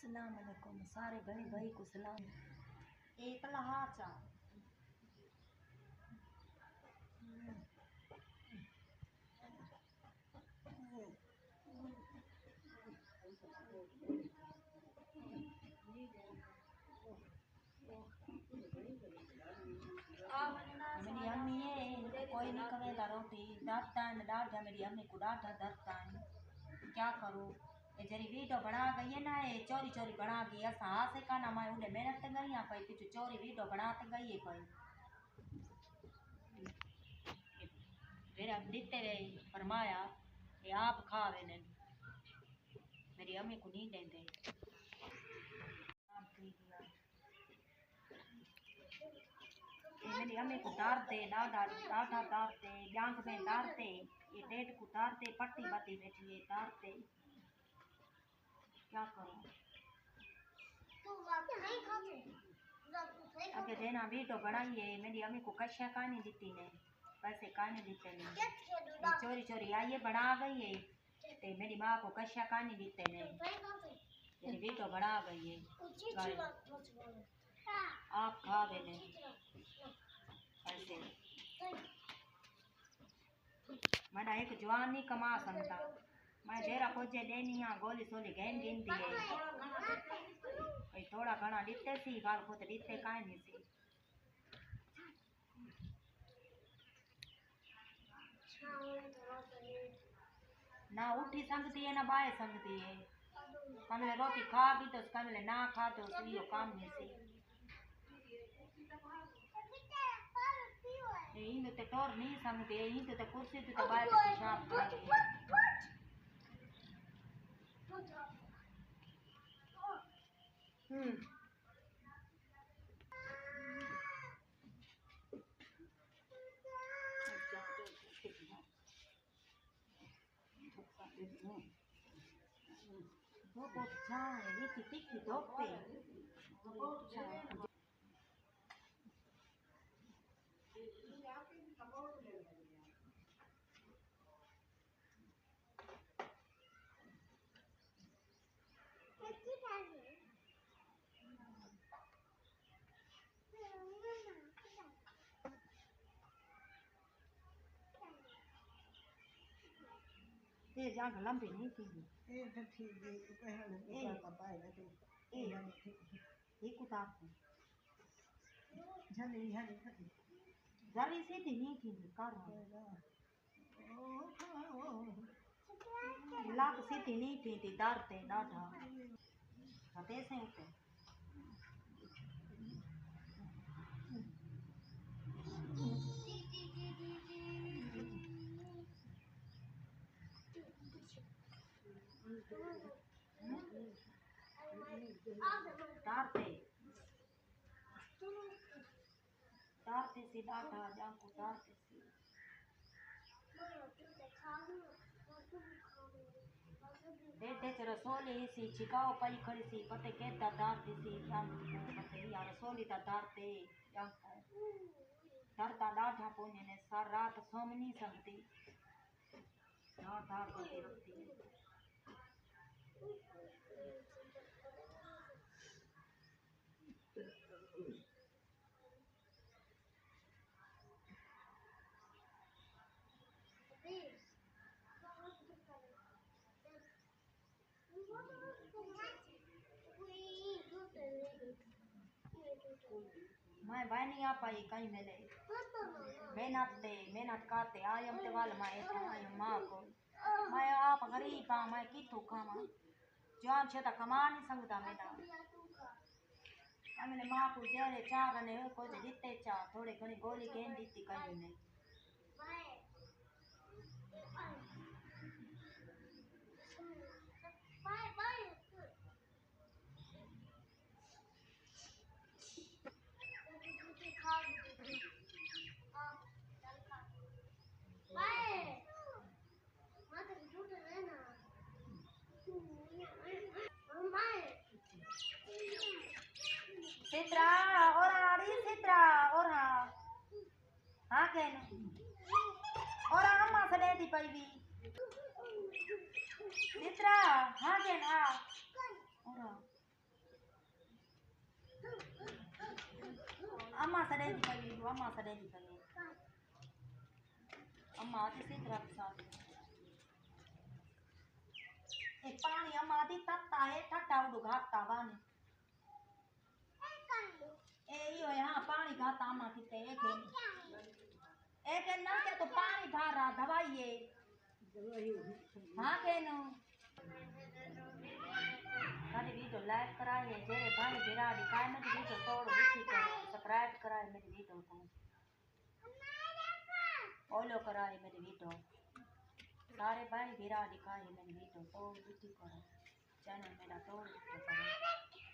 अस्सलाम वालेकुम सारे बहन भाई को सलाम। एक लहाचा मेरी अम्मी है कोई नहीं करेगा रोटी डरता है डाल मेरी अम्मी को डांटा डरता है क्या करूँ। ये जरी वीडियो बना गई है ना ये चोरी चोरी बना गई अस हाँ से काना मैं उन्हें मेहनत गई यहाँ पाई पीछे चोरी वीडियो बनाते गई है पाई फिर अब दिते रहे फरमाया ये आप खावे ने मेरी अम्मी को नहीं देंगे मेरी अम्मी को डारते डाढ़ा डाढ़ा डारते जांग में डारते ये डेट को डारते पट्टी बाती बैठी है डारते क्या करूं। अगे देना वीडियो बनाई है मेरी अम्मी को कश्या कहानी दीती ने पैसे कहानी दीते ने चोरी चोरी आई है बना गई है ते मेरी माँ को कश्या कहानी दीते ने मेरी वीडियो बना गई है आप खा गए ने ऐसे मैं एक जवान नहीं कमा सकता मैं जेरा खोजे देनी हाँ गोली सोली गहन गिनती है कई थोड़ा घना दिते सी बाल खुद दिते काहे नहीं सी ना उठी संगती है ना बाय संगती है कमले रोटी खा भी तो कमले ना खा तो यो काम नहीं सी इन तो टोर नहीं संगती है इन तो कुर्सी तो बाय पेशाब करती है Dopo c'hai, vedi picchi doppe. Thế ra cả lâm thì नहीं थी तो ठीक है पहले का पाएगा तो ये कुता झली झली जरी से थी नहीं थी कर लाख से थी नहीं थी डरते डाढ़ा कते से उठे डारते डारते सी डाढ़ा जाको डारते सी डेढ़ रसोली सी चिकाओ पाई खड़ी सी पते के डारती सी जाको पते यार रसोली डारते जाको डरता डाढ़ा पोने ने सारी रात सोम नहीं सकती डाढ़ डाढ़ करती रखती है मैं भाई नहीं आ पाई कहीं मेले मेहनत करते आयम ते वाल मैं आयम माँ को मैं आप गरीब हाँ मैं कितु खावा जान छे तो कमा नहीं सकता मेरा मैंने माँ को जेरे चार ने को दिते चा थोड़े घनी गोली गेंद दीती कहीं ने सित्रा और आड़ी सित्रा और हाँ कहने और अम्मा से दे दी पई भी सित्रा हाँ कहने और अम्मा से दे दी कर वीडियो अम्मा से दे दी कर अम्मा आती सी तरह के साथ एक पानी अम्मा आती तत्ता है ठट्टा उड़ घाटा बानी ए यो यहाँ पानी घाटा अम्मा कितने एक ना के तो पानी भर रहा दवाई है हाँ केनो मेरी वीडियो लाइक कराए जेरे भाई बेरा दिखाए मेरी वीडियो तोड़ दिखी करो सब्सक्राइब कराए मेरी वीडियो को फॉलो कराए मेरी वीडियो सारे भाई बेरा दिखाए मेरी वीडियो तोड़ दिखी करो चैनल मेरा तोड़ दिखी करो